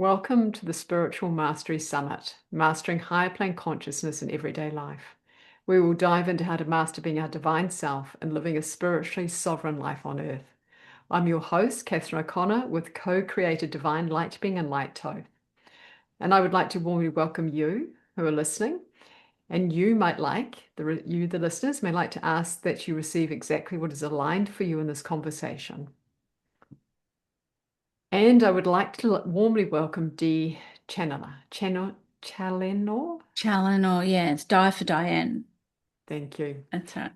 Welcome to the Spiritual Mastery Summit, Mastering Higher Plane Consciousness in Everyday Life. We will dive into how to master being our divine self and living a spiritually sovereign life on Earth. I'm your host, Catherine O'Connor, with co-creator Divine Light Being and Light Toe. And I would like to warmly welcome you who are listening. And you might like, the listeners, may like to ask that you receive exactly what is aligned for you in this conversation. And I would like to warmly welcome Dee Challenor. Challenor, yeah, it's Die for Diane. Thank you. That's right.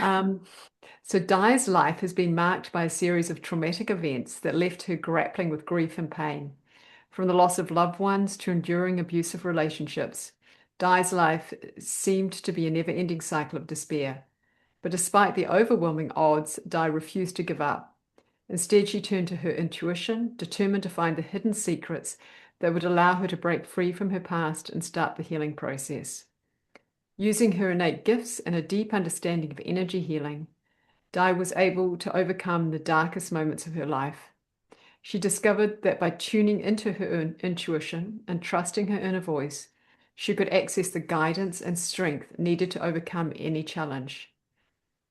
Um, so Di's life has been marked by a series of traumatic events that left her grappling with grief and pain. From the loss of loved ones to enduring abusive relationships, Di's life seemed to be a never-ending cycle of despair. But despite the overwhelming odds, Di refused to give up. Instead, she turned to her intuition, determined to find the hidden secrets that would allow her to break free from her past and start the healing process. Using her innate gifts and a deep understanding of energy healing, Di was able to overcome the darkest moments of her life. She discovered that by tuning into her intuition and trusting her inner voice, she could access the guidance and strength needed to overcome any challenge.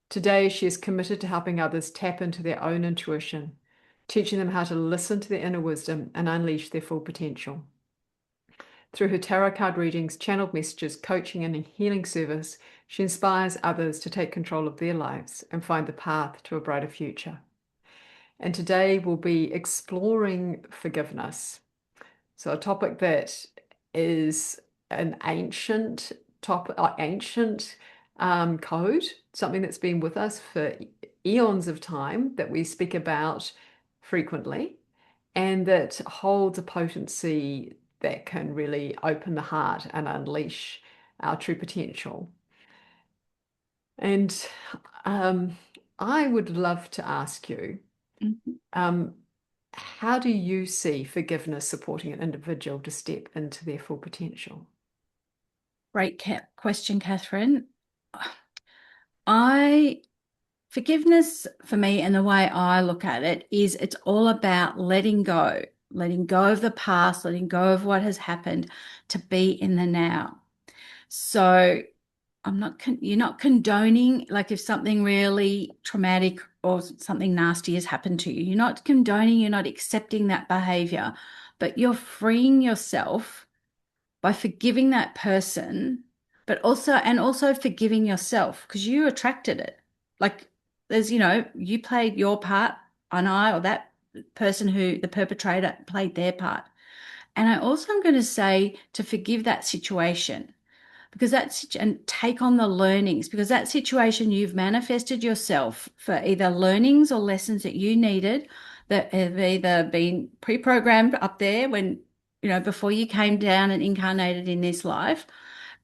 Today, she is committed to helping others tap into their own intuition, teaching them how to listen to their inner wisdom and unleash their full potential. Through her tarot card readings, channeled messages, coaching, and healing service, she inspires others to take control of their lives and find the path to a brighter future. And today we'll be exploring forgiveness. So, a topic that is an ancient topic, ancient code, something that's been with us for eons of time that we speak about frequently, and that holds a potency that can really open the heart and unleash our true potential. And um, I would love to ask you, Mhm. um, how do you see forgiveness supporting an individual to step into their full potential? Great question, Catherine. I Forgiveness for me and the way I look at it is it's all about letting go of the past, letting go of what has happened to be in the now. So you're not condoning, like if something really traumatic or something nasty has happened to you, you're not condoning, you're not accepting that behavior, but you're freeing yourself by forgiving that person, but also forgiving yourself because you attracted it. Like you played your part, and I or that person who the perpetrator played their part. And I also am going to say to forgive that situation because and take on the learnings because that situation you've manifested yourself for either learnings or lessons that you needed that have either been pre-programmed up there when before you came down and incarnated in this life,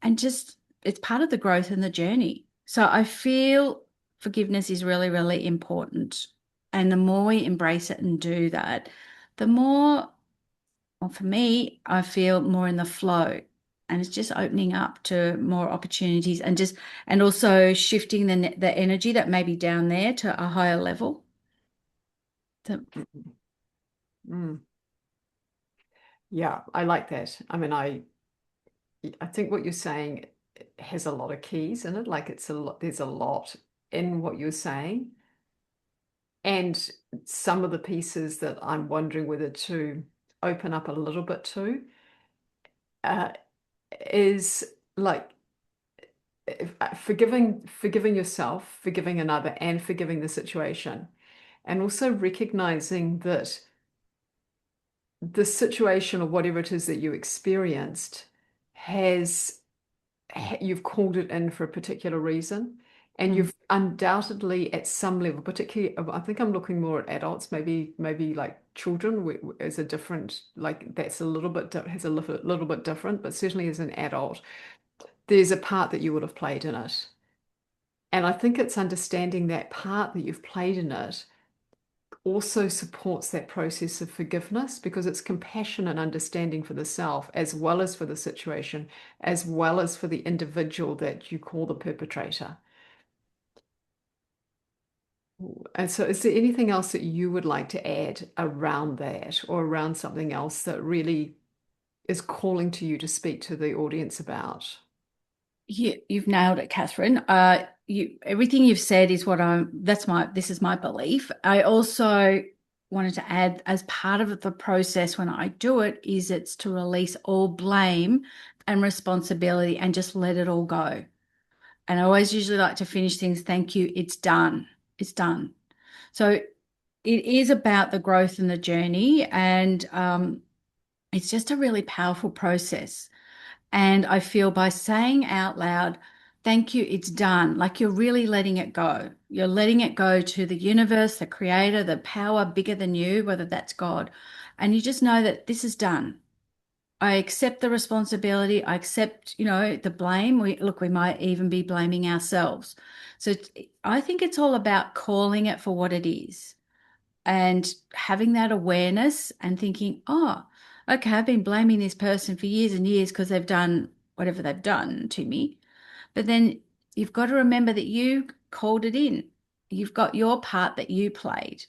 and just it's part of the growth and the journey. So I feel forgiveness is really, really important, and the more we embrace it and do that, the more, well, for me, I feel more in the flow, and it's just opening up to more opportunities and also shifting the energy that may be down there to a higher level. So, Mm. Mm. Yeah, I like that. I mean, I think what you're saying has a lot of keys in it. Like it's a lot, there's a lot in what you're saying. And some of the pieces that I'm wondering whether to open up a little bit to uh, is like forgiving yourself, forgiving another, and forgiving the situation. And also recognizing that the situation or whatever it is that you experienced has you've called it in for a particular reason, and mm, you've undoubtedly at some level, particularly I think I'm looking more at adults, maybe like children is a different, like that's a little bit has a little bit different, but certainly as an adult there's a part that you would have played in it. And I think it's understanding that part that you've played in it also supports that process of forgiveness because it's compassion and understanding for the self as well as for the situation, as well as for the individual that you call the perpetrator. And so, is there anything else that you would like to add around that or around something else that really is calling to you to speak to the audience about? You've nailed it, Catherine. Everything you've said is what this is my belief. I also wanted to add, as part of the process when I do it, is it's to release all blame and responsibility and just let it all go. And I always usually like to finish things, thank you, it's done. It's done. So it is about the growth and the journey, and it's just a really powerful process. And I feel by saying out loud, thank you, it's done, like you're really letting it go. You're letting it go to the universe, the creator, the power bigger than you, whether that's God. And you just know that this is done. I accept the responsibility. I accept, the blame. We might even be blaming ourselves. So I think it's all about calling it for what it is and having that awareness and thinking, oh, okay, I've been blaming this person for years and years because they've done whatever they've done to me. But then you've got to remember that you called it in. You've got your part that you played.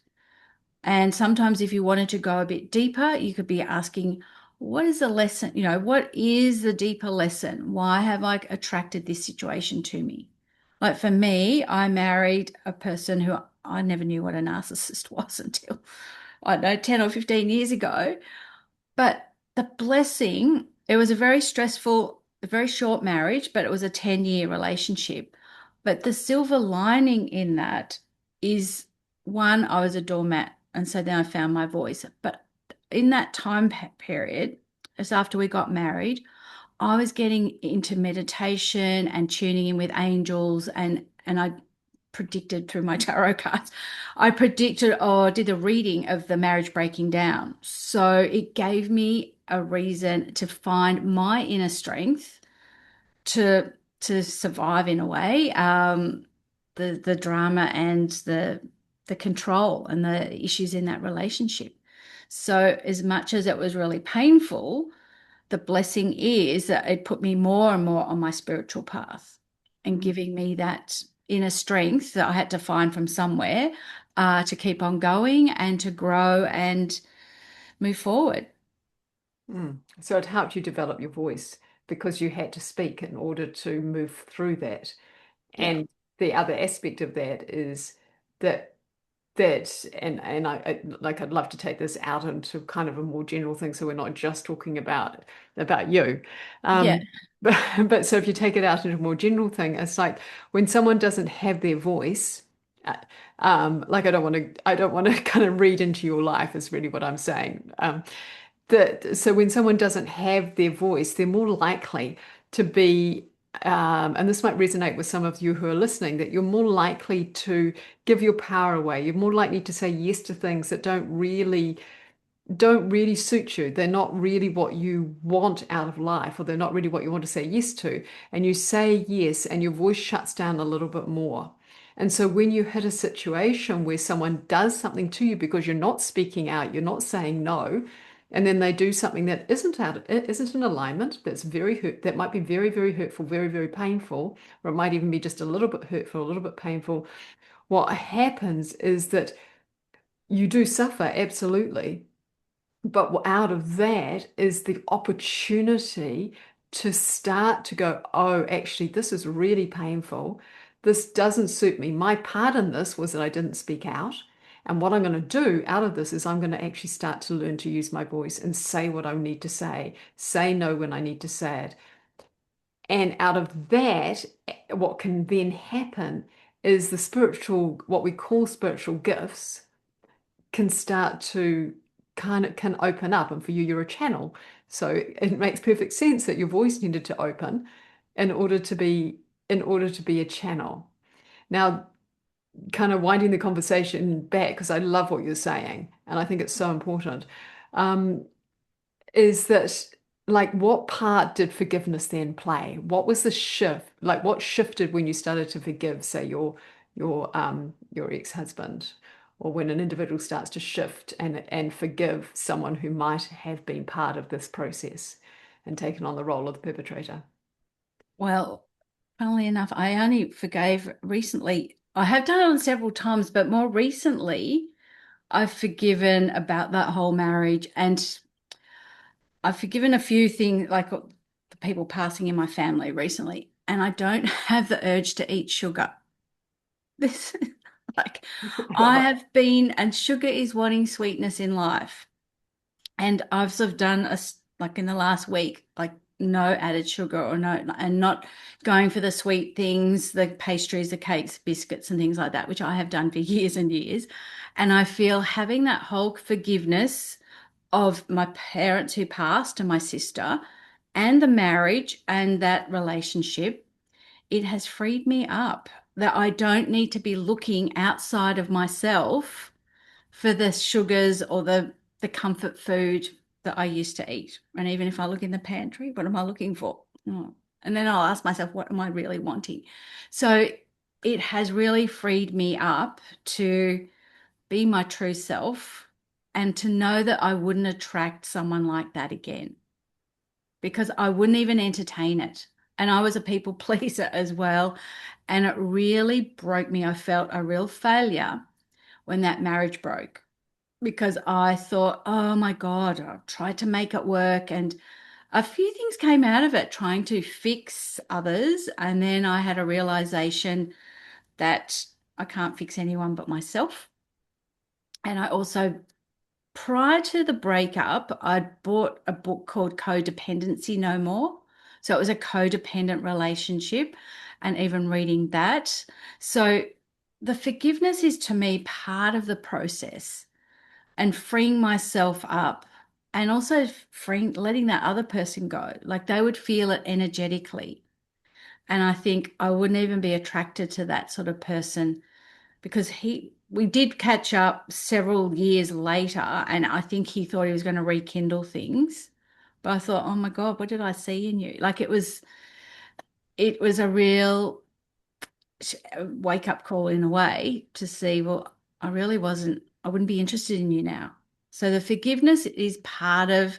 And sometimes, if you wanted to go a bit deeper, you could be asking, what is the lesson? What is the deeper lesson? Why have I attracted this situation to me? Like for me, I married a person who I never knew what a narcissist was until, I don't know, 10 or 15 years ago. But the blessing, it was a very stressful, a very short marriage, but it was a 10-year relationship. But the silver lining in that is, one, I was a doormat. And so then I found my voice. But in that time period, just after we got married, I was getting into meditation and tuning in with angels, and I predicted through my tarot cards. I predicted or did a reading of the marriage breaking down. So it gave me a reason to find my inner strength to survive in a way, the drama and the control and the issues in that relationship. So as much as it was really painful, the blessing is that it put me more and more on my spiritual path and Mm. giving me that inner strength that I had to find from somewhere, to keep on going and to grow and move forward. Mm. So it helped you develop your voice because you had to speak in order to move through that. Yeah. And the other aspect of that is that and like I'd love to take this out into kind of a more general thing, so we're not just talking about you. Yeah. But so if you take it out into a more general thing, it's like when someone doesn't have their voice, uh, like I don't want to kind of read into your life is really what I'm saying. That so when someone doesn't have their voice, they're more likely to be, and this might resonate with some of you who are listening, that you're more likely to give your power away. You're more likely to say yes to things that don't really suit you. They're not really what you want out of life, or they're not really what you want to say yes to. And you say yes, and your voice shuts down a little bit more. And so when you hit a situation where someone does something to you because you're not speaking out, you're not saying no, and then they do something that isn't in alignment, that might be very, very hurtful, very, very painful, or it might even be just a little bit hurtful, a little bit painful. What happens is that you do suffer, absolutely. But out of that is the opportunity to start to go, oh, actually, this is really painful. This doesn't suit me. My part in this was that I didn't speak out. And what I'm going to do out of this is I'm going to actually start to learn to use my voice and say what I need to say no when I need to say it. And out of that, what can then happen is what we call spiritual gifts can start to kind of can open up. And for you, you're a channel. So it makes perfect sense that your voice needed to open in order to be a channel. Now, kind of winding the conversation back, because I love what you're saying, and I think it's so important, um, is that like what part did forgiveness then play? What was the shift? Like what shifted when you started to forgive, say, your ex-husband, or when an individual starts to shift and forgive someone who might have been part of this process and taken on the role of the perpetrator? Well, funnily enough, I only forgave recently I have done it on several times, but more recently, I've forgiven about that whole marriage, and I've forgiven a few things, like the people passing in my family recently, and I don't have the urge to eat sugar. This, like, I Right. have been, and sugar is wanting sweetness in life. And I've sort of done like in the last week, like no added sugar or no, and not going for the sweet things, the pastries, the cakes, biscuits, and things like that, which I have done for years and years. And I feel having that whole forgiveness of my parents who passed and my sister and the marriage and that relationship, it has freed me up that I don't need to be looking outside of myself for the sugars or the comfort food that I used to eat. And even if I look in the pantry, what am I looking for? Oh. And then I'll ask myself, what am I really wanting? So it has really freed me up to be my true self and to know that I wouldn't attract someone like that again because I wouldn't even entertain it. And I was a people pleaser as well. And it really broke me. I felt a real failure when that marriage broke because I thought, oh my God, I tried to make it work. And a few things came out of it trying to fix others. And then I had a realization that I can't fix anyone but myself. And I also, prior to the breakup, I'd bought a book called Codependency No More. So it was a codependent relationship, and even reading that. So the forgiveness is to me part of the process and freeing myself up and also freeing letting that other person go, like they would feel it energetically, and I think I wouldn't even be attracted to that sort of person because he we did catch up several years later, and I think he thought he was going to rekindle things, but I thought, oh my God, what did I see in you? Like it was a real wake up call in a way to see, well, I wouldn't be interested in you now. So the forgiveness is part of,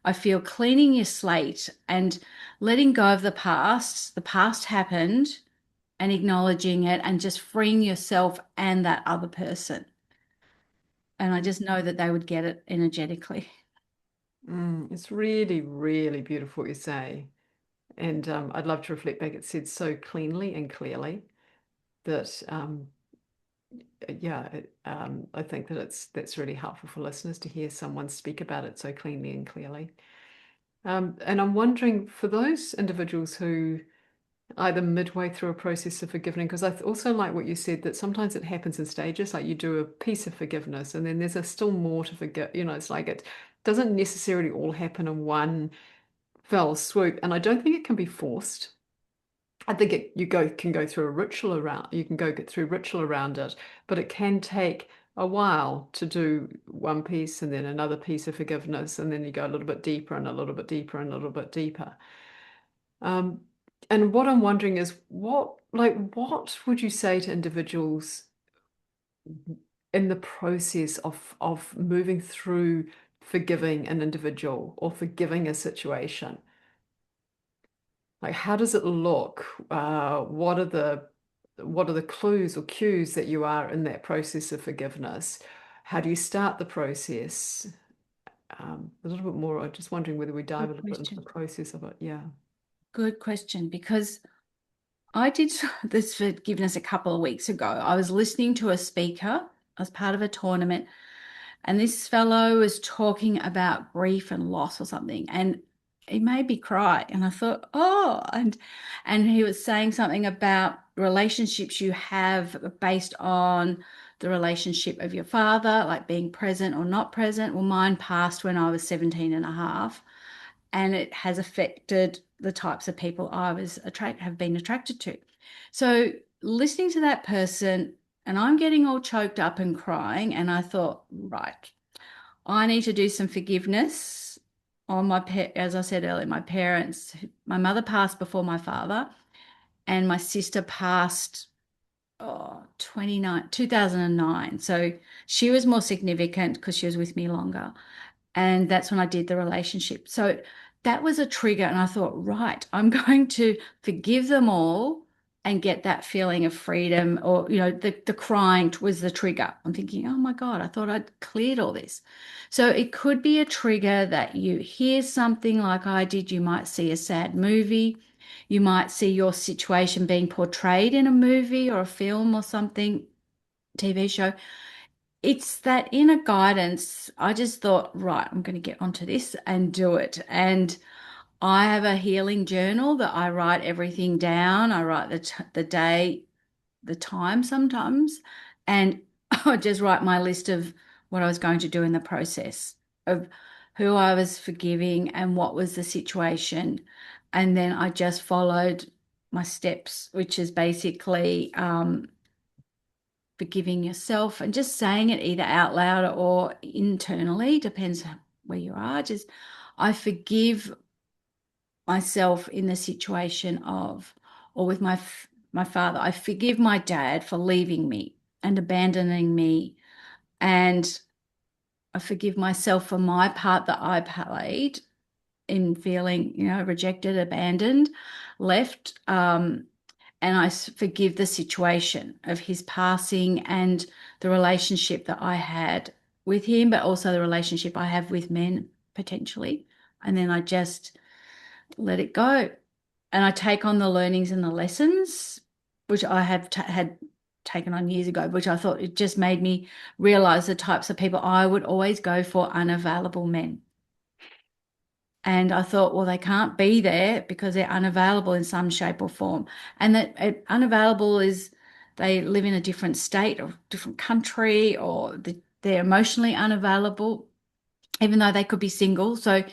I feel, cleaning your slate and letting go of the past. The past happened and acknowledging it and just freeing yourself and that other person. And I just know that they would get it energetically. It's really, really beautiful what you say. And I'd love to reflect back. It said so cleanly and clearly that, yeah, I think that that's really helpful for listeners to hear someone speak about it so cleanly and clearly. And I'm wondering for those individuals who either midway through a process of forgiving, because I also like what you said that sometimes it happens in stages, like you do a piece of forgiveness and then there's a still more to forgive. It's like it doesn't necessarily all happen in one fell swoop, and I don't think it can be forced. I think can go through a ritual around you can go get through ritual around it, but it can take a while to do one piece and then another piece of forgiveness, and then you go a little bit deeper and a little bit deeper and a little bit deeper. Um, and what I'm wondering is what would you say to individuals in the process of moving through forgiving an individual or forgiving a situation? Like, how does it look? What are the clues or cues that you are in that process of forgiveness? How do you start the process? A little bit more. I'm just wondering whether we dive Good a little bit into the question. process of it. Yeah. Good question. Because I did this forgiveness a couple of weeks ago. I was listening to a speaker as part of a tournament, and this fellow was talking about grief and loss or something, and it made me cry. And I thought, oh, and he was saying something about relationships you have based on the relationship of your father, like being present or not present. Well, mine passed when I was 17 and a half, and it has affected the types of people have been attracted to. So listening to that person, and I'm getting all choked up and crying, and I thought, right, I need to do some forgiveness on as I said earlier, my parents. My mother passed before my father, and my sister passed 2009. So she was more significant because she was with me longer. And that's when I did the relationship. So that was a trigger. And I thought, right, I'm going to forgive them all and get that feeling of freedom, or the crying was the trigger. I'm thinking, oh my God, I thought I'd cleared all this. So it could be a trigger that you hear something like I did. You might see a sad movie. You might see your situation being portrayed in a movie or a film or something, TV show. It's that inner guidance. I just thought, right, I'm going to get onto this and do it. And I have a healing journal that I write everything down. I write the day, the time sometimes, and I just write my list of what I was going to do in the process of who I was forgiving and what was the situation. And then I just followed my steps, which is basically forgiving yourself and just saying it either out loud or internally, depends where you are. Just, I forgive myself in the situation of, or with my father. I forgive my dad for leaving me and abandoning me, and I forgive myself for my part that I played in feeling, rejected, abandoned, left. And I forgive the situation of his passing and the relationship that I had with him, but also the relationship I have with men potentially. And then I just let it go. And I take on the learnings and the lessons, which I have had taken on years ago, which I thought it just made me realize the types of people I would always go for: unavailable men. And I thought, well, they can't be there because they're unavailable in some shape or form. And that unavailable is they live in a different state or different country, or they're emotionally unavailable, even though they could be single. So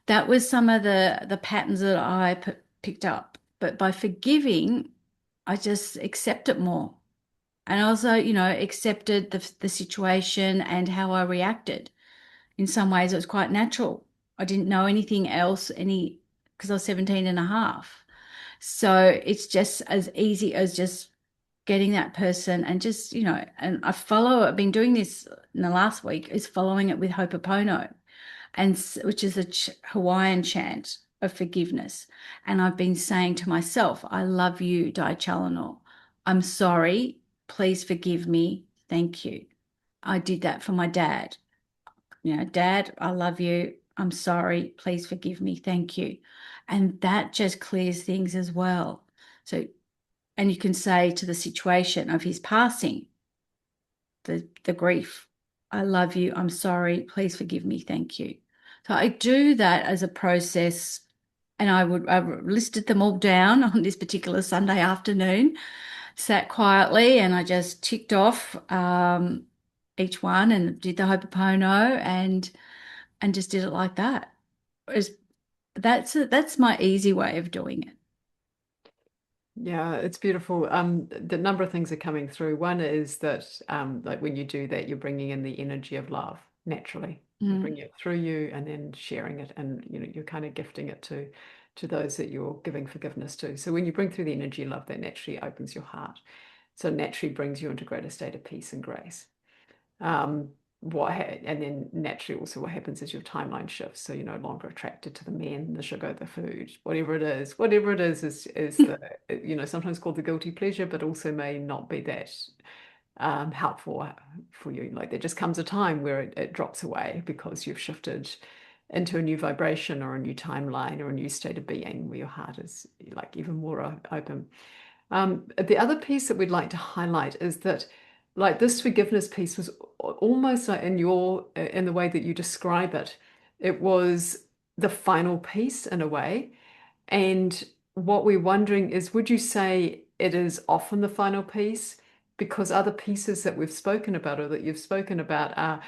that was some of the patterns that I picked up. But by forgiving, I just accept it more. And also, accepted the situation and how I reacted. In some ways, it was quite natural. I didn't know anything else, because I was 17 and a half. So it's just as easy as just getting that person and just, and I've been doing this in the last week, is following it with Ho'oponopono, which is a Hawaiian chant of forgiveness. And I've been saying to myself, I love you, Challenor. I'm sorry. Please forgive me. Thank you. I did that for my dad. Dad, I love you. I'm sorry. Please forgive me. Thank you. And that just clears things as well. So, and you can say to the situation of his passing, the grief, I love you. I'm sorry. Please forgive me. Thank you. So I do that as a process, and I listed them all down on this particular Sunday afternoon, sat quietly, and I just ticked off each one and did the Ho'oponopono and just did it like that. That's my easy way of doing it. Yeah, it's beautiful. The number of things are coming through. One is that, like when you do that, you're bringing in the energy of love naturally. You Mm. bring it through you, and then sharing it, and you're kind of gifting it to those that you're giving forgiveness to. So when you bring through the energy of love, that naturally opens your heart. So naturally brings you into a greater state of peace and grace. Um, and then naturally also what happens is your timeline shifts, so you're no longer attracted to the men, the sugar, the food, whatever it is the sometimes called the guilty pleasure, but also may not be that helpful for you. Like there just comes a time where it drops away because you've shifted into a new vibration or a new timeline or a new state of being where your heart is like even more open. The other piece that we'd like to highlight is that, like, this forgiveness piece was almost like in the way that you describe it, it was the final piece in a way. And what we're wondering is, would you say it is often the final piece? Because other pieces that we've spoken about or that you've spoken about are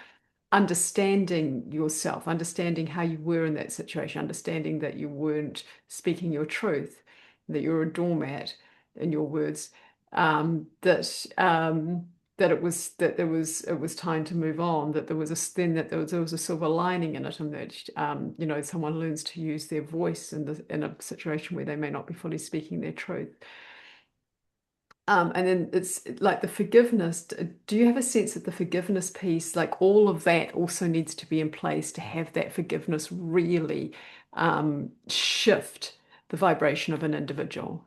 understanding yourself, understanding how you were in that situation, understanding that you weren't speaking your truth, that you're a doormat in your words, that it was time to move on, that there was a silver lining in it, and that someone learns to use their voice in a situation where they may not be fully speaking their truth. And then it's like the forgiveness. Do you have a sense that the forgiveness piece, like all of that, also needs to be in place to have that forgiveness really shift the vibration of an individual?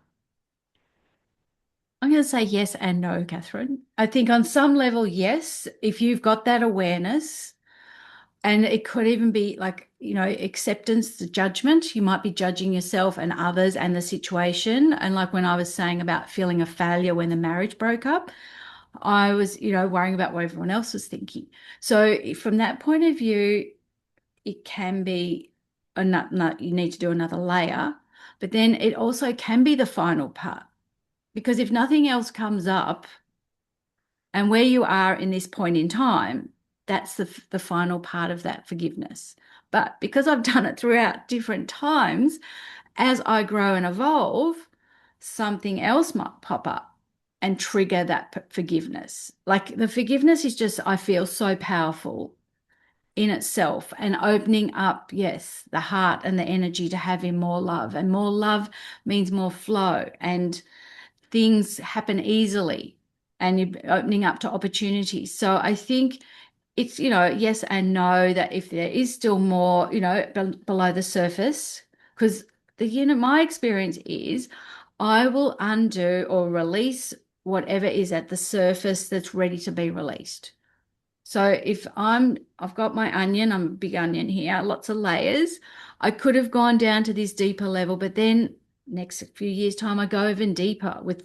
I'm going to say yes and no, Catherine. I think on some level, yes, if you've got that awareness, and it could even be like, acceptance, the judgment. You might be judging yourself and others and the situation. And like when I was saying about feeling a failure when the marriage broke up, I was, worrying about what everyone else was thinking. So from that point of view, it can be you need to do another layer, but then it also can be the final part. Because if nothing else comes up, and where you are in this point in time, that's the final part of that forgiveness. But because I've done it throughout different times, as I grow and evolve, something else might pop up and trigger that forgiveness. Like the forgiveness is just, I feel so powerful in itself and opening up, yes, the heart and the energy to having more love. And more love means more flow. And things happen easily and you're opening up to opportunities. So I think it's, yes and no, that if there is still more, below the surface, because my experience is I will undo or release whatever is at the surface that's ready to be released. So if I've got my onion, I'm a big onion here, lots of layers. I could have gone down to this deeper level, but then next few years' time, I go even deeper with,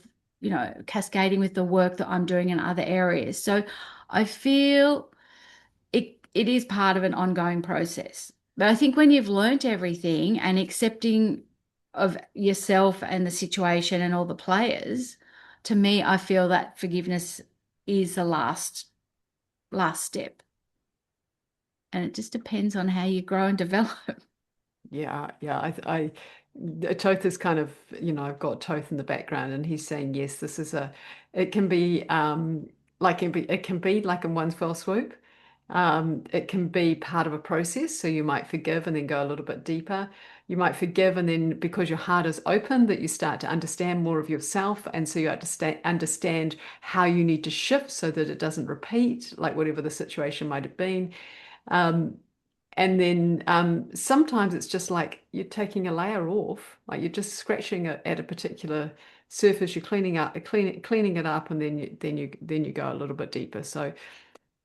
cascading with the work that I'm doing in other areas. So I feel it is part of an ongoing process. But I think when you've learnt everything and accepting of yourself and the situation and all the players, to me, I feel that forgiveness is the last step. And it just depends on how you grow and develop. Yeah, yeah. Toth is kind of, I've got Toth in the background, and he's saying yes. This is it can be it can be like in one fell swoop. It can be part of a process. So you might forgive and then go a little bit deeper. You might forgive, and then because your heart is open, that you start to understand more of yourself, and so you understand how you need to shift so that it doesn't repeat, like whatever the situation might have been. Um, and then sometimes it's just like you're taking a layer off, like you're just scratching it at a particular surface. You're cleaning it up, and then you go a little bit deeper. So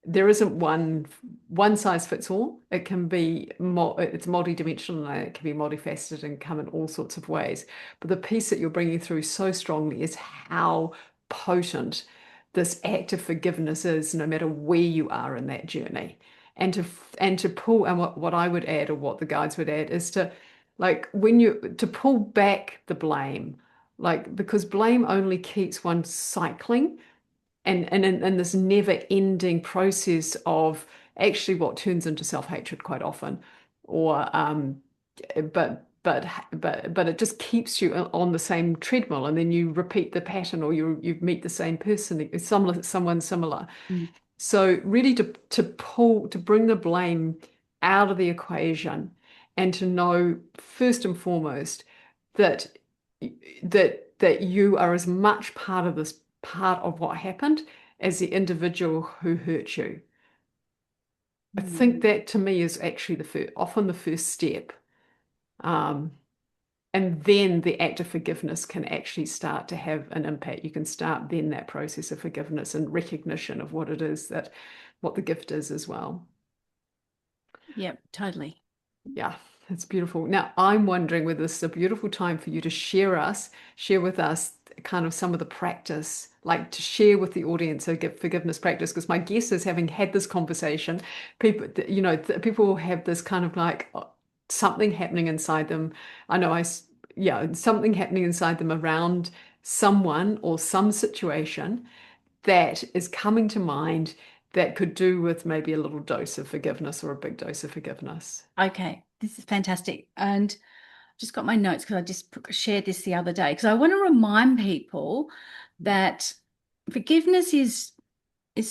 there isn't one size fits all. It can be it's multidimensional, and it can be multifaceted and come in all sorts of ways. But the piece that you're bringing through so strongly is how potent this act of forgiveness is, no matter where you are in that journey. And to pull, and what I would add, or what the guides would add, is to, like, when you to pull back the blame, like, because blame only keeps one cycling and in this never-ending process of actually what turns into self-hatred quite often, or but it just keeps you on the same treadmill, and then you repeat the pattern, or you meet the same person, someone similar. Mm. So really to bring the blame out of the equation, and to know first and foremost that that you are as much part of this part of what happened as the individual who hurt you. I think that to me is actually often the first step. Um, and then the act of forgiveness can actually start to have an impact. You can start then that process of forgiveness and recognition of what it is what the gift is as well. Yep, totally. Yeah, it's beautiful. Now, I'm wondering whether this is a beautiful time for you to share with us kind of some of the practice, like to share with the audience a forgiveness practice. Because my guess is, having had this conversation, people will have this kind of like something happening inside them. I know yeah, something happening inside them around someone or some situation that is coming to mind, that could do with maybe a little dose of forgiveness or a big dose of forgiveness. Okay, this is fantastic. And just got my notes because I just shared this the other day because I want to remind people that forgiveness is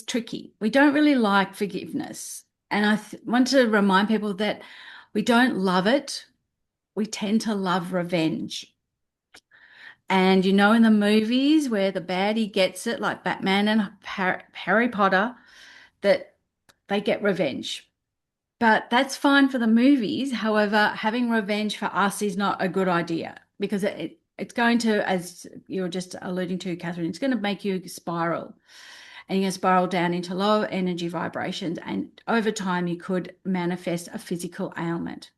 tricky. We don't really like forgiveness. And I want to remind people that we don't love it. We tend to love revenge. And in the movies where the baddie gets it, like Batman and Harry Potter, that they get revenge. But that's fine for the movies. However, having revenge for us is not a good idea because It's going to, as you're just alluding to, Catherine, it's going to make you spiral. And you're going to spiral down into low energy vibrations. And over time, you could manifest a physical ailment.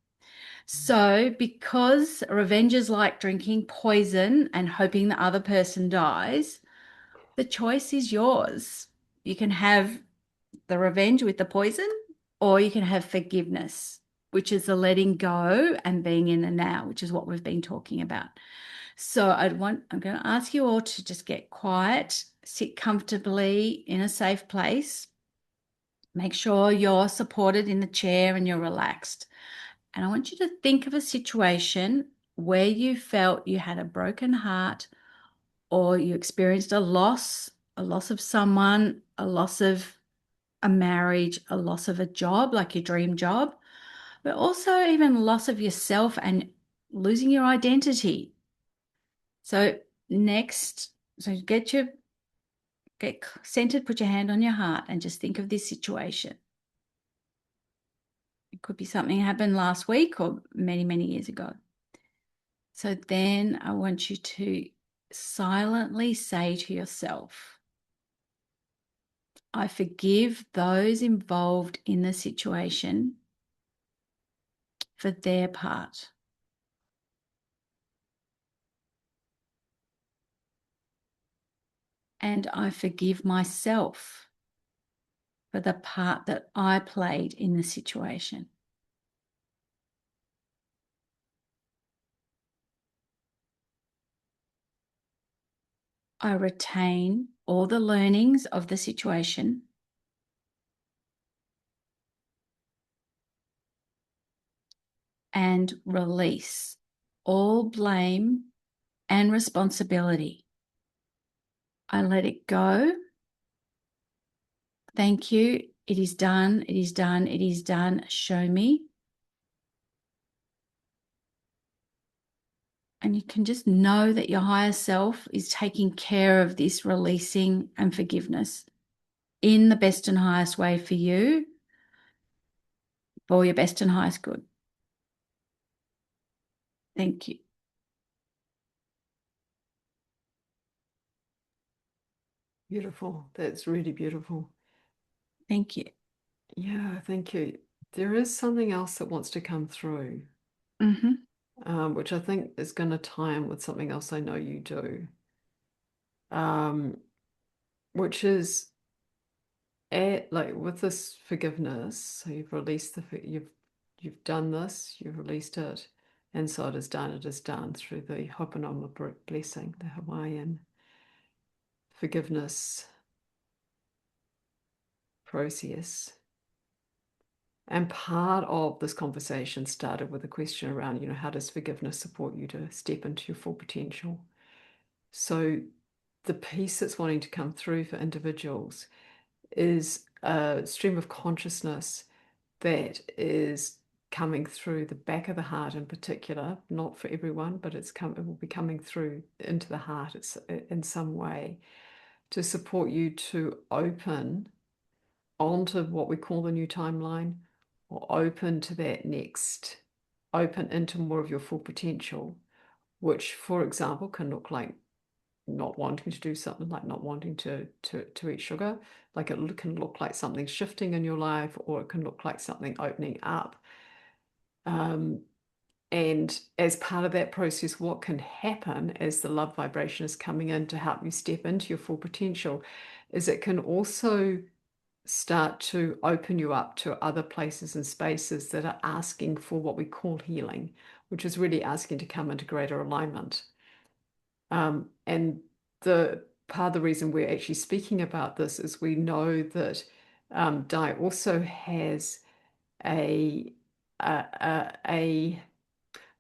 So, because revenge is like drinking poison and hoping the other person dies, the choice is yours. You can have the revenge with the poison, or you can have forgiveness, which is the letting go and being in the now, which is what we've been talking about. So I'm going to ask you all to just get quiet, sit comfortably in a safe place. Make sure you're supported in the chair and you're relaxed. And I want you to think of a situation where you felt you had a broken heart or you experienced a loss of someone, a loss of a marriage, a loss of a job, like your dream job, but also even loss of yourself and losing your identity. So next, so get centered, put your hand on your heart and just think of this situation. It could be something that happened last week or many, many years ago. So then I want you to silently say to yourself, I forgive those involved in the situation for their part. And I forgive myself for the part that I played in the situation. I retain all the learnings of the situation and release all blame and responsibility. I let it go. Thank you. It is done. It is done. It is done. Show me. And you can just know that your higher self is taking care of this releasing and forgiveness in the best and highest way for you, for your best and highest good. Thank you. Beautiful. That's really beautiful. Thank you. Yeah, thank you. There is something else that wants to come through, Mm-hmm. which I think is going to tie in with something else I know you do, um, which is like with this forgiveness. So you've released you've done this, you've released it, and so it is done. It is done through the Ho'oponopono blessing, the Hawaiian forgiveness process. And part of this conversation started with a question around, how does forgiveness support you to step into your full potential? So the piece that's wanting to come through for individuals is a stream of consciousness that is coming through the back of the heart in particular, not for everyone, but it will be coming through into the heart in some way to support you to open onto what we call the new timeline, or open to that next, open into more of your full potential, which, for example, can look like not wanting to do something, like not wanting to eat sugar. Like it can look like something shifting in your life, or it can look like something opening up. And as part of that process, what can happen as the love vibration is coming in to help you step into your full potential is it can also start to open you up to other places and spaces that are asking for what we call healing, which is really asking to come into greater alignment. And the part of the reason we're actually speaking about this is we know that Di also has a, a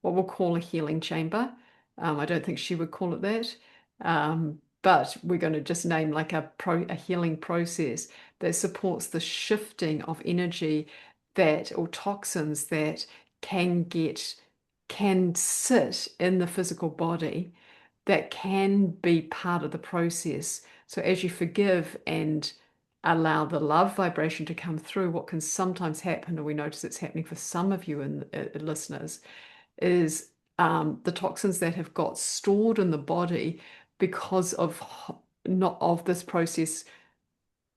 what we'll call a healing chamber. I don't think she would call it that. But we're going to just name like a healing process that supports the shifting of energy or toxins that can sit in the physical body that can be part of the process. So as you forgive and allow the love vibration to come through, what can sometimes happen, and we notice it's happening for some of you and listeners, is the toxins that have got stored in the body because of not of this process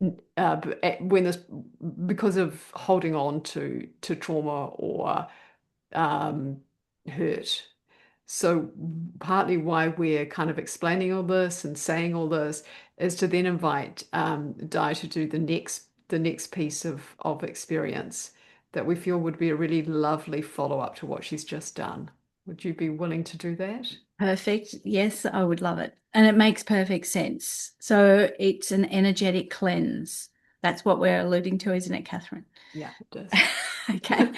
when this because of holding on to trauma or um, hurt. So partly why we're kind of explaining all this and saying all this is to then invite Di to do the next piece of experience that we feel would be a really lovely follow-up to what she's just done. Would you be willing to do that? Perfect. Yes, I would love it. And it makes perfect sense. So it's an energetic cleanse. That's what we're alluding to, isn't it, Catherine? Yeah, it does. Okay.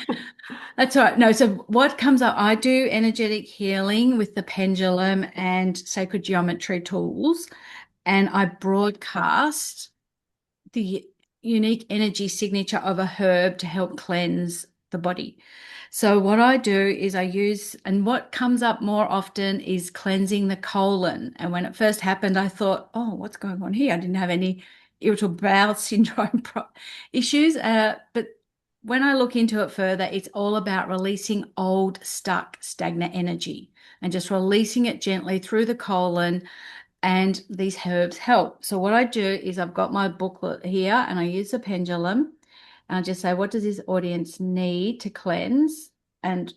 That's all right. No, so what comes up, I do energetic healing with the pendulum and sacred geometry tools, and I broadcast the unique energy signature of a herb to help cleanse the body. So what I do is I use, and what comes up more often is cleansing the colon. And when it first happened, I thought, oh, what's going on here? I didn't have any irritable bowel syndrome issues. But when I look into it further, it's all about releasing old, stuck, stagnant energy and just releasing it gently through the colon, and these herbs help. So what I do is I've got my booklet here and I use the pendulum and I just say, what does this audience need to cleanse? And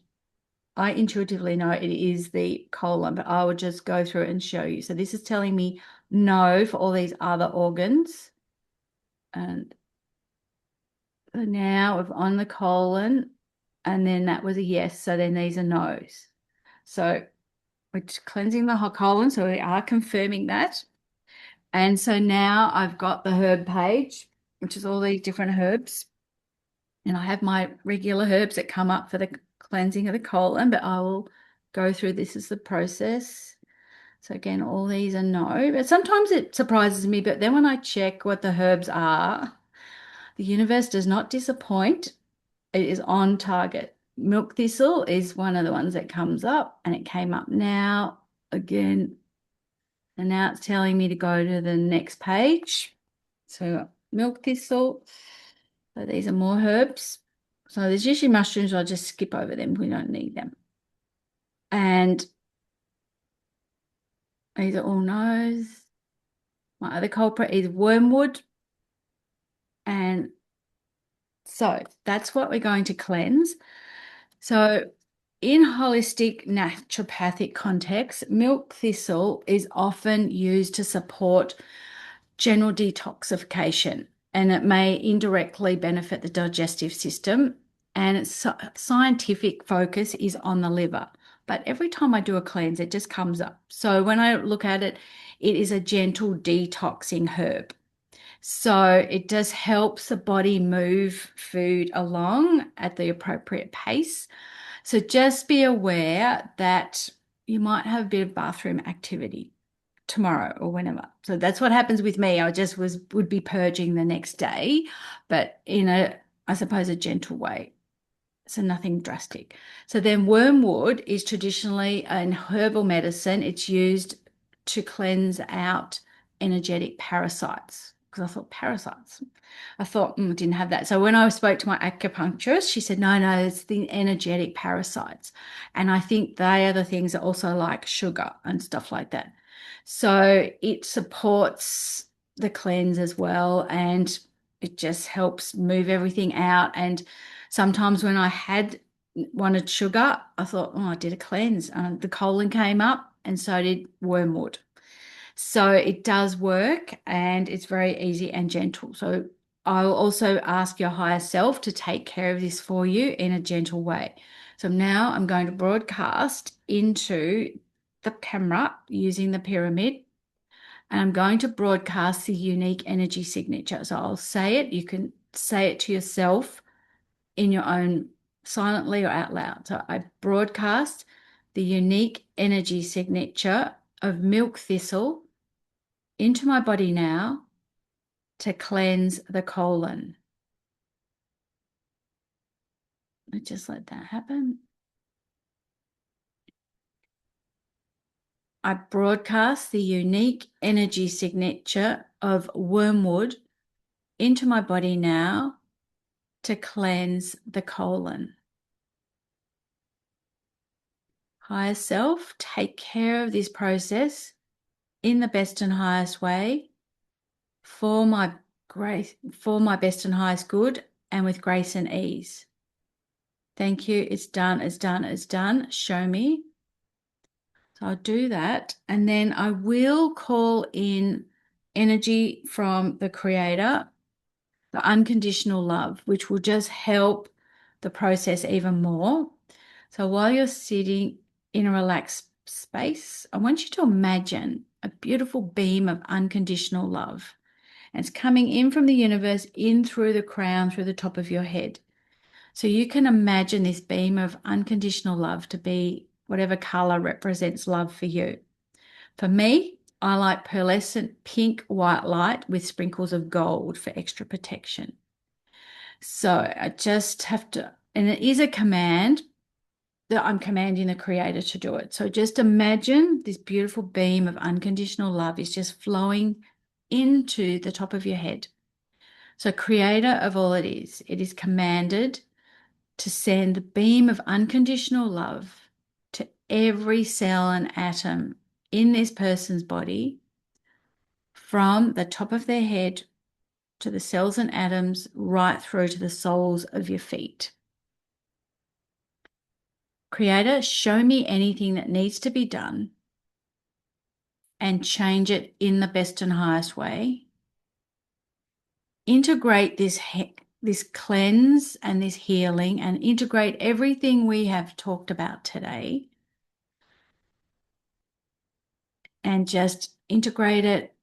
I intuitively know it is the colon, but I will just go through it and show you. So this is telling me no for all these other organs. And now we're on the colon, and then that was a yes. So then these are no's. So we're cleansing the whole colon. So we are confirming that. And so now I've got the herb page, which is all these different herbs. And I have my regular herbs that come up for the cleansing of the colon, but I will go through this as the process. So again, all these are no, but sometimes it surprises me. But then when I check what the herbs are, the universe does not disappoint. It is on target. Milk thistle is one of the ones that comes up, and it came up now again. And now it's telling me to go to the next page. So milk thistle. So these are more herbs. So there's usually mushrooms. I'll just skip over them. We don't need them. And these are all no's. My other culprit is wormwood. And so that's what we're going to cleanse. So in holistic naturopathic context, milk thistle is often used to support general detoxification, and it may indirectly benefit the digestive system. And its scientific focus is on the liver. But every time I do a cleanse, it just comes up. So when I look at it, it is a gentle detoxing herb. So it just helps the body move food along at the appropriate pace. So just be aware that you might have a bit of bathroom activity tomorrow or whenever. So that's what happens with me. I just would be purging the next day, but in a, I suppose, a gentle way. So nothing drastic. So then wormwood is traditionally an herbal medicine. It's used to cleanse out energetic parasites. Because I thought parasites. I thought, I didn't have that. So when I spoke to my acupuncturist, she said, no, it's the energetic parasites. And I think they are the things that also like sugar and stuff like that. So it supports the cleanse as well. And it just helps move everything out. And sometimes when I had wanted sugar, I thought, oh, I did a cleanse. The colon came up, and so did wormwood. So it does work, and it's very easy and gentle. So I'll also ask your higher self to take care of this for you in a gentle way. So now I'm going to broadcast into the camera using the pyramid, and I'm going to broadcast the unique energy signature. So I'll say it. You can say it to yourself in your own silently or out loud. So I broadcast the unique energy signature of milk thistle into my body now to cleanse the colon. I just let that happen. I broadcast the unique energy signature of wormwood into my body now to cleanse the colon. Higher self, take care of this process in the best and highest way for my grace, for my best and highest good, and with grace and ease. Thank you. It's done. It's done. It's done. Show me. So I'll do that. And then I will call in energy from the Creator, the unconditional love, which will just help the process even more. So while you're sitting in a relaxed space, I want you to imagine a beautiful beam of unconditional love. And it's coming in from the universe, in through the crown, through the top of your head. So you can imagine this beam of unconditional love to be whatever color represents love for you. For me, I like pearlescent pink white light with sprinkles of gold for extra protection. So I just have to, and it is a command that I'm commanding the Creator to do it. So just imagine this beautiful beam of unconditional love is just flowing into the top of your head. So, Creator of all it is commanded to send the beam of unconditional love to every cell and atom in this person's body, from the top of their head to the cells and atoms, right through to the soles of your feet. Creator, show me anything that needs to be done and change it in the best and highest way. Integrate this cleanse and this healing, and integrate everything we have talked about today, and just integrate it.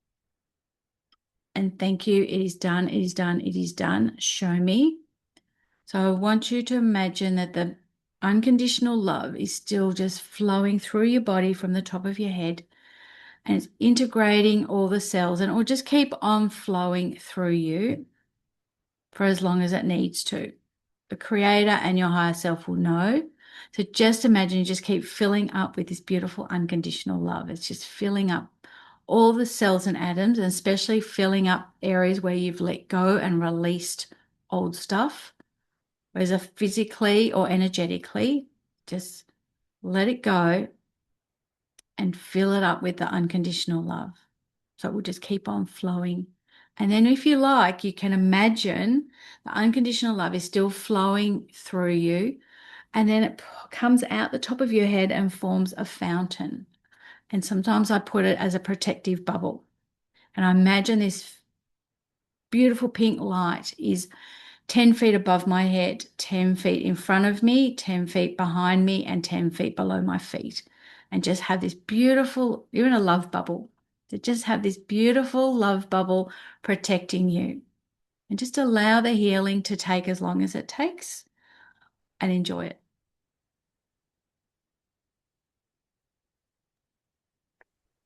And thank you. It is done. It is done. It is done. Show me. So I want you to imagine that the unconditional love is still just flowing through your body from the top of your head, and it's integrating all the cells, and it will just keep on flowing through you for as long as it needs to. The Creator and your higher self will know. So just imagine you just keep filling up with this beautiful unconditional love. It's just filling up all the cells and atoms, and especially filling up areas where you've let go and released old stuff, whether physically or energetically. Just let it go and fill it up with the unconditional love. So it will just keep on flowing. And then if you like, you can imagine the unconditional love is still flowing through you. And then it comes out the top of your head and forms a fountain. And sometimes I put it as a protective bubble. And I imagine this beautiful pink light is 10 feet above my head, 10 feet in front of me, 10 feet behind me, and 10 feet below my feet. And just have this beautiful, you're in a love bubble. To just have this beautiful love bubble protecting you. And just allow the healing to take as long as it takes, and enjoy it.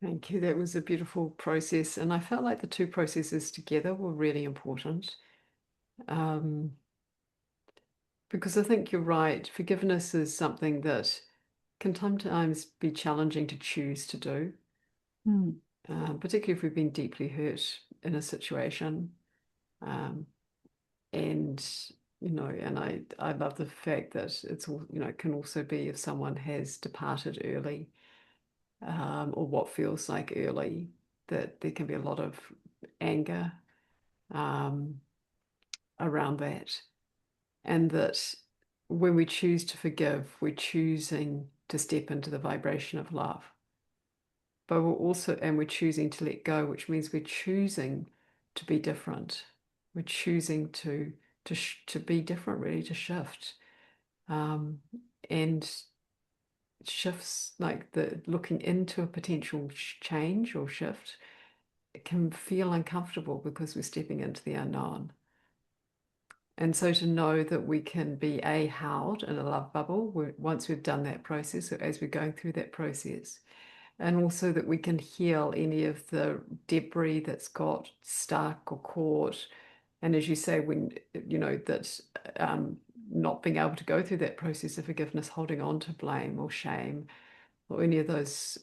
Thank you. That was a beautiful process. And I felt like the two processes together were really important. Um, because I think you're right. Forgiveness is something that can sometimes be challenging to choose to do, particularly if we've been deeply hurt in a situation. Um, and and I love the fact that it's all, it can also be if someone has departed early, or what feels like early, that there can be a lot of anger um, around that, and that when we choose to forgive, we're choosing to step into the vibration of love. But we're choosing to let go, which means we're choosing to be different. We're choosing to be different, really, to shift. And shifts, like the looking into a potential change or shift, it can feel uncomfortable because we're stepping into the unknown. And so to know that we can be held in a love bubble once we've done that process, or as we're going through that process, and also that we can heal any of the debris that's got stuck or caught. And as you say, when that not being able to go through that process of forgiveness, holding on to blame or shame, or any of those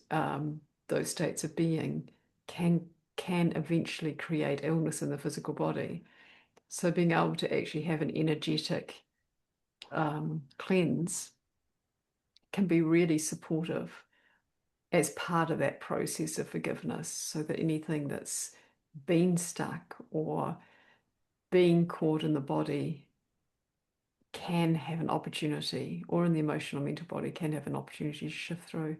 states of being, can eventually create illness in the physical body. So being able to actually have an energetic cleanse can be really supportive as part of that process of forgiveness, so that anything that's been stuck or being caught in the body can have an opportunity, or in the emotional mental body can have an opportunity to shift through.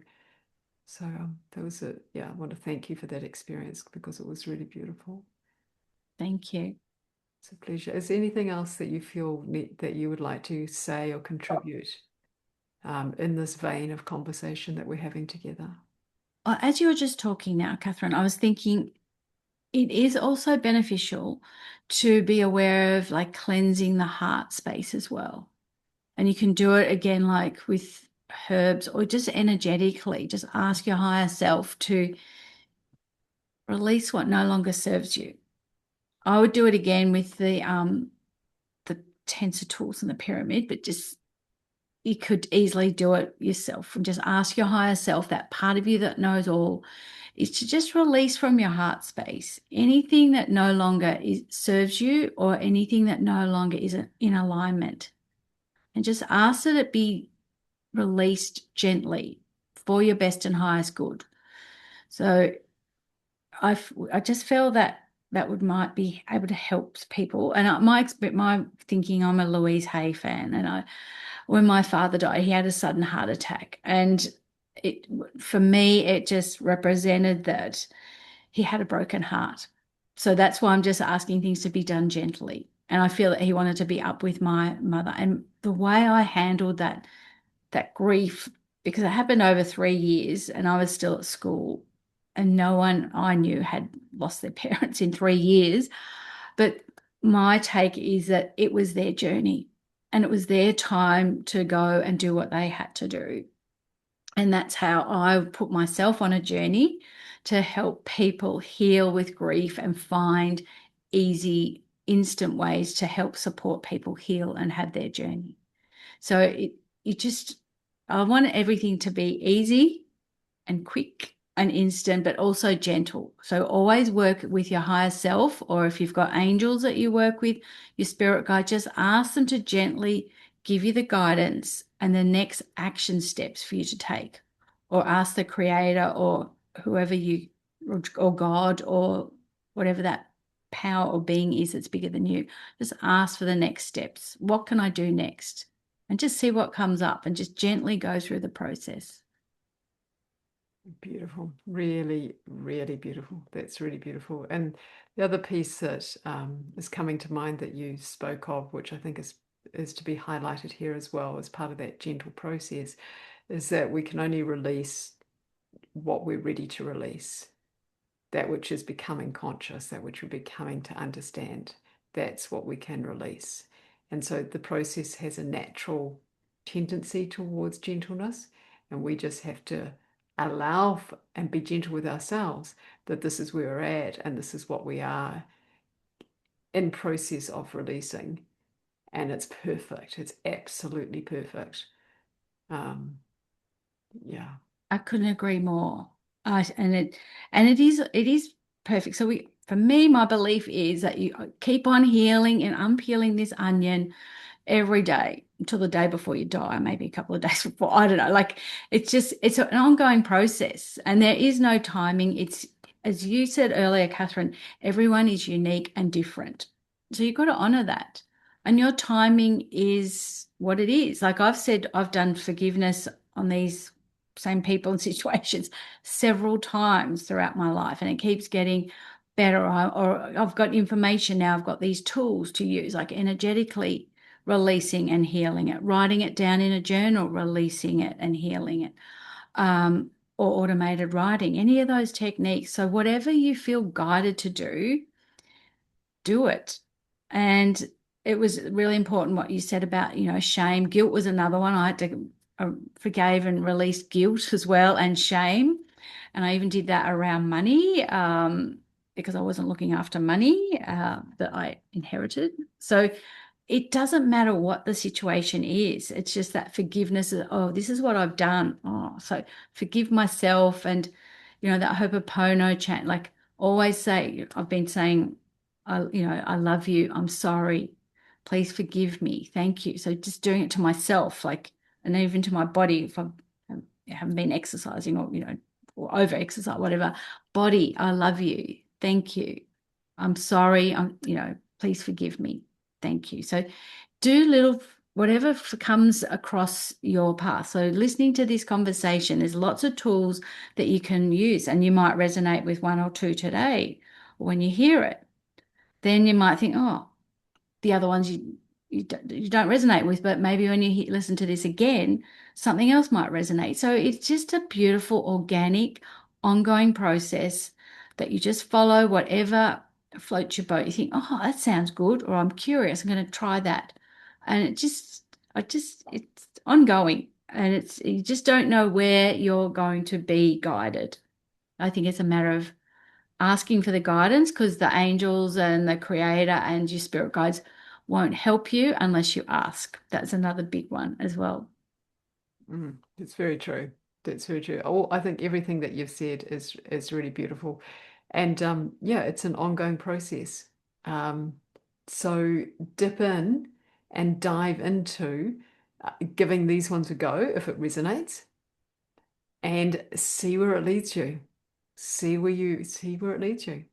So that was it. Yeah, I want to thank you for that experience because it was really beautiful. Thank you. It's a pleasure. Is there anything else that you feel that you would like to say or contribute in this vein of conversation that we're having together? As you were just talking now, Catherine, I was thinking it is also beneficial to be aware of like cleansing the heart space as well. And you can do it again, like with herbs or just energetically, just ask your higher self to release what no longer serves you. I would do it again with the tensor tools and the pyramid, but just you could easily do it yourself and just ask your higher self, that part of you that knows all, is to just release from your heart space anything that no longer serves you or anything that no longer is in alignment. And just ask that it be released gently for your best and highest good. So I just feel that that would might be able to help people. And my thinking, I'm a Louise Hay fan, and when my father died, he had a sudden heart attack, and it for me it just represented that he had a broken heart. So that's why I'm just asking things to be done gently. And I feel that he wanted to be up with my mother, and the way I handled that grief, because it happened over 3 years and I was still at school and no one I knew had lost their parents in 3 years. But my take is that it was their journey and it was their time to go and do what they had to do. And that's how I put myself on a journey to help people heal with grief and find easy, instant ways to help support people heal and have their journey. So it just, I want everything to be easy and quick and instant, but also gentle. So always work with your higher self, or if you've got angels that you work with, your spirit guide, just ask them to gently give you the guidance and the next action steps for you to take, or ask the creator or whoever you, or God, or whatever that power or being is that's bigger than you. Just ask for the next steps. What can I do next? And just see what comes up and just gently go through the process. Beautiful, really, really beautiful. That's really beautiful. And the other piece that is coming to mind that you spoke of, which I think is to be highlighted here as well as part of that gentle process, is that we can only release what we're ready to release. That which is becoming conscious, that which we're becoming to understand. That's what we can release. And so the process has a natural tendency towards gentleness, and we just have to allow and be gentle with ourselves that this is where we're at and this is what we are in process of releasing. And it's perfect. It's absolutely perfect. Yeah. I couldn't agree more. And it is perfect. So for me, my belief is that you keep on healing and unpeeling this onion every day until the day before you die, maybe a couple of days before. I don't know. Like it's an ongoing process and there is no timing. It's, as you said earlier, Catherine, everyone is unique and different. So you've got to honor that. And your timing is what it is. Like I've said, I've done forgiveness on these same people and situations several times throughout my life, and it keeps getting better. Or I've got information now, I've got these tools to use, like energetically releasing and healing it, writing it down in a journal, releasing it and healing it, or automated writing, any of those techniques. So whatever you feel guided to do it. And it was really important what you said about, shame. Guilt was another one. I had to forgave and released guilt as well, and shame. And I even did that around money, because I wasn't looking after money that I inherited. So it doesn't matter what the situation is. It's just that forgiveness of, oh, this is what I've done. Oh, so forgive myself. And, that Ho'oponopono chant, like always say, I've been saying, I love you. I'm sorry. Please forgive me. Thank you. So just doing it to myself, like, and even to my body. If haven't been exercising or, or over exercise, whatever. Body, I love you. Thank you. I'm sorry. Please forgive me. Thank you. So do little whatever comes across your path. So listening to this conversation, there's lots of tools that you can use, and you might resonate with one or two today. When you hear it, then you might think, oh, the other ones you don't resonate with, but maybe when you listen to this again, something else might resonate. So it's just a beautiful, organic, ongoing process that you just follow whatever floats your boat. You think, oh, that sounds good, or I'm curious, I'm going to try that. And it's ongoing, and you just don't know where you're going to be guided. I think it's a matter of asking for the guidance, because the angels and the creator and your spirit guides won't help you unless you ask. That's another big one as well. It's very true. That's very true. Oh, I think everything that you've said is really beautiful. And yeah, it's an ongoing process. Um, so dip in and dive into giving these ones a go if it resonates and see where it leads you. See where it leads you.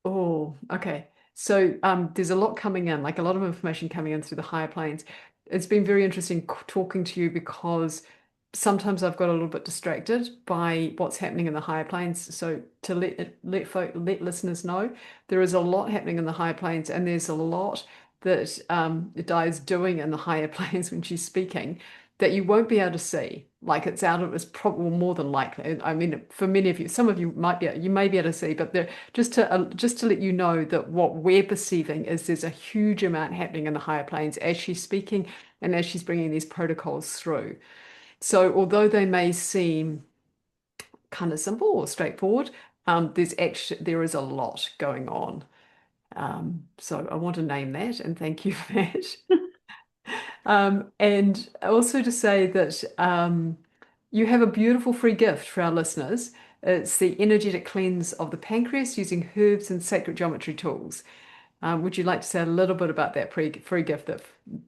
Oh, okay. So there's a lot coming in, like a lot of information coming in through the higher planes. It's been very interesting talking to you because sometimes I've got a little bit distracted by what's happening in the higher planes. So to let listeners know, there is a lot happening in the higher planes, and there's a lot that Di is doing in the higher planes when she's speaking that you won't be able to see. Like it's probably more than likely. I mean, for many of you, some of you you may be able to see, but there, just to let you know that what we're perceiving is there's a huge amount happening in the higher planes as she's speaking and as she's bringing these protocols through. So although they may seem kind of simple or straightforward, there is a lot going on. So I want to name that and thank you for that. And also to say that you have a beautiful free gift for our listeners. It's the energetic cleanse of the pancreas using herbs and sacred geometry tools. Would you like to say a little bit about that free gift that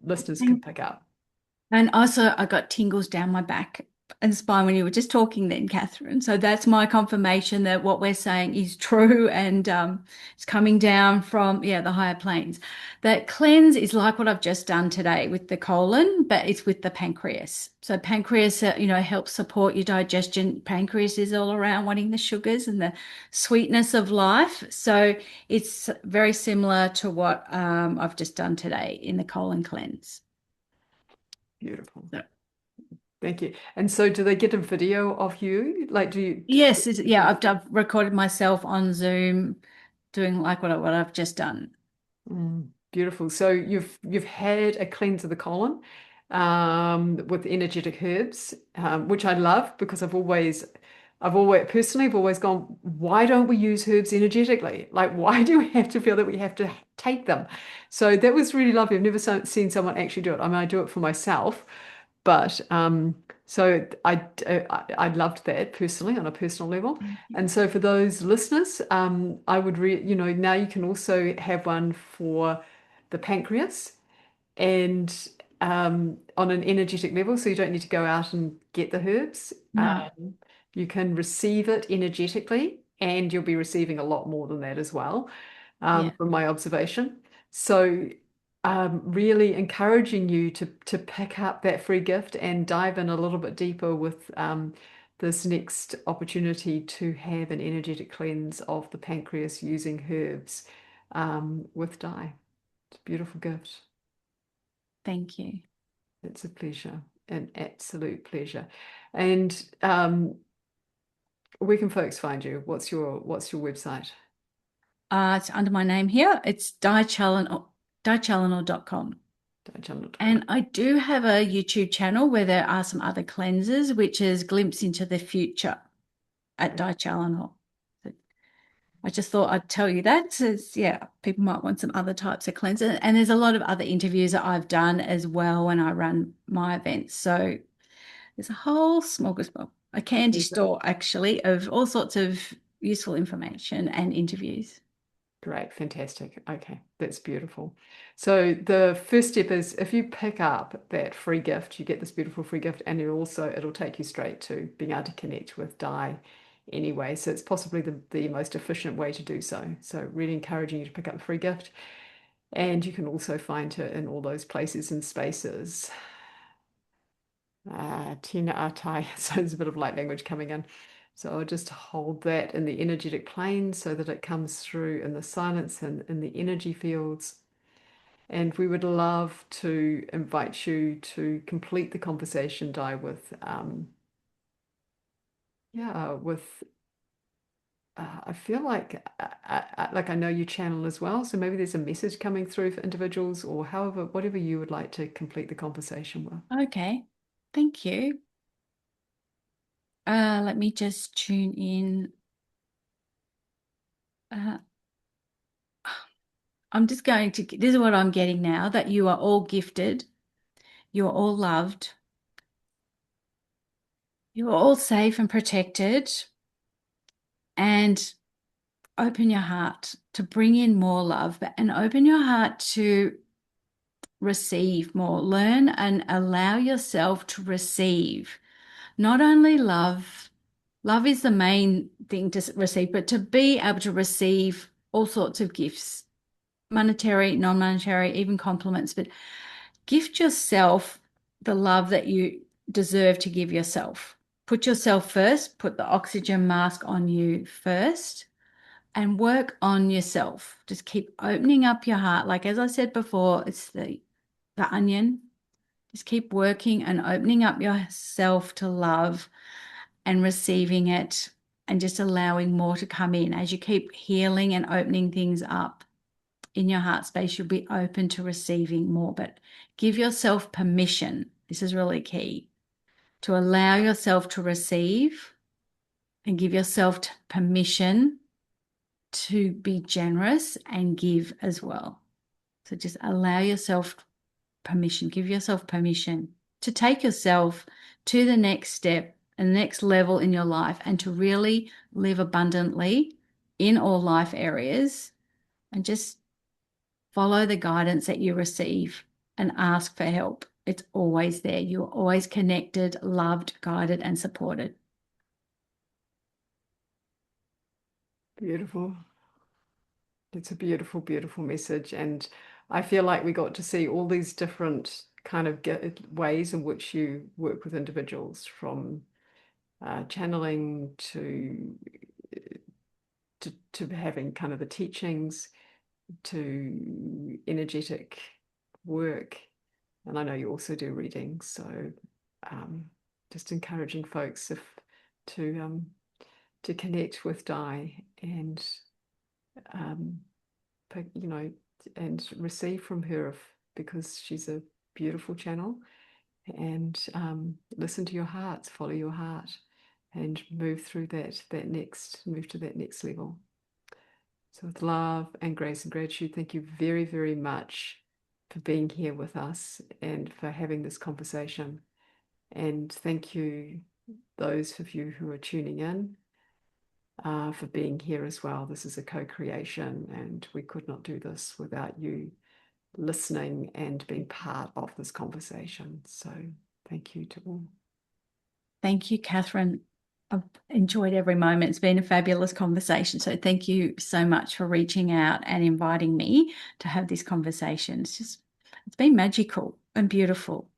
listeners can pick up? And also, I got tingles down my back and spine when you were just talking then, Catherine. So that's my confirmation that what we're saying is true, and it's coming down from, yeah, the higher planes. That cleanse is like what I've just done today with the colon, but it's with the pancreas. So pancreas, helps support your digestion. Pancreas is all around wanting the sugars and the sweetness of life. So it's very similar to what I've just done today in the colon cleanse. Beautiful. So Thank you. And so do they get a video of you? Like, do you? yes, yeah, I've recorded myself on Zoom doing like what I've just done. Beautiful. So you've had a cleanse of the colon with energetic herbs, which I love because I've always personally I've always gone, why don't we use herbs energetically? Like, why do we have to feel that we have to take them? So that was really lovely. I've never seen someone actually do it. I mean, I do it for myself, but so I loved that personally on a personal level. And so for those listeners, I would now you can also have one for the pancreas and on an energetic level, so you don't need to go out and get the herbs. No, You can receive it energetically, and you'll be receiving a lot more than that as well, yeah, from my observation. So, really encouraging you to pick up that free gift and dive in a little bit deeper with this next opportunity to have an energetic cleanse of the pancreas using herbs with Di. It's a beautiful gift. thank you. It's a pleasure, an absolute pleasure. And where can folks find you? What's your website? It's under my name here. It's diechallenor.com. Challenor.com. And I do have a YouTube channel where there are some other cleansers, which is Glimpse into the Future at Challenor. I just thought I'd tell you that. Says, yeah, people might want some other types of cleanser. And there's a lot of other interviews that I've done as well when I run my events. So there's a whole smorgasbord, a candy store actually, of all sorts of useful information and interviews. Great, fantastic. Okay, that's beautiful. So the first step is if you pick up that free gift, you get this beautiful free gift, and it'll take you straight to being able to connect with Di anyway. So it's possibly the most efficient way to do so. So really encouraging you to pick up the free gift. And you can also find her in all those places and spaces. Tina Atai, so there's a bit of light language coming in. So I'll just hold that in the energetic plane so that it comes through in the silence and in the energy fields. And we would love to invite you to complete the conversation, Di, with yeah, with I feel like I know you channel as well, so maybe there's a message coming through for individuals or however, whatever you would like to complete the conversation with. Okay, thank you. Let me just tune in. Uh, I'm just going to, this is what I'm getting now, that you are all gifted, you are all loved, you are all safe and protected, and open your heart to bring in more love and open your heart to receive more. Learn and allow yourself to receive not only love, love is the main thing to receive, but to be able to receive all sorts of gifts, monetary, non-monetary, even compliments, but gift yourself the love that you deserve to give yourself. Put yourself first, put the oxygen mask on you first, and work on yourself. Just keep opening up your heart. Like as I said before, it's the onion. Just keep working and opening up yourself to love and receiving it and just allowing more to come in. As you keep healing and opening things up in your heart space, you'll be open to receiving more. But give yourself permission. This is really key to allow yourself to receive and give yourself permission to be generous and give as well. So just allow yourself permission, give yourself permission to take yourself to the next step and the next level in your life and to really live abundantly in all life areas and just follow the guidance that you receive and ask for help. It's always there. You're always connected, loved, guided, and supported. Beautiful. It's a beautiful, beautiful message. And I feel like we got to see all these different kind of ways in which you work with individuals, from channeling to having kind of the teachings to energetic work. And I know you also do readings, so um, just encouraging folks if to connect with Di and um, you know, and receive from her because she's a beautiful channel. And listen to your hearts, follow your heart, and move through move to that next level. So with love and grace and gratitude, thank you very, very much for being here with us and for having this conversation. And thank you, those of you who are tuning in, for being here as well. This is a co-creation, and we could not do this without you listening and being part of this conversation. So thank you to all. Thank you, Catherine. I've enjoyed every moment. It's been a fabulous conversation. So thank you so much for reaching out and inviting me to have this conversation. It's been magical and beautiful.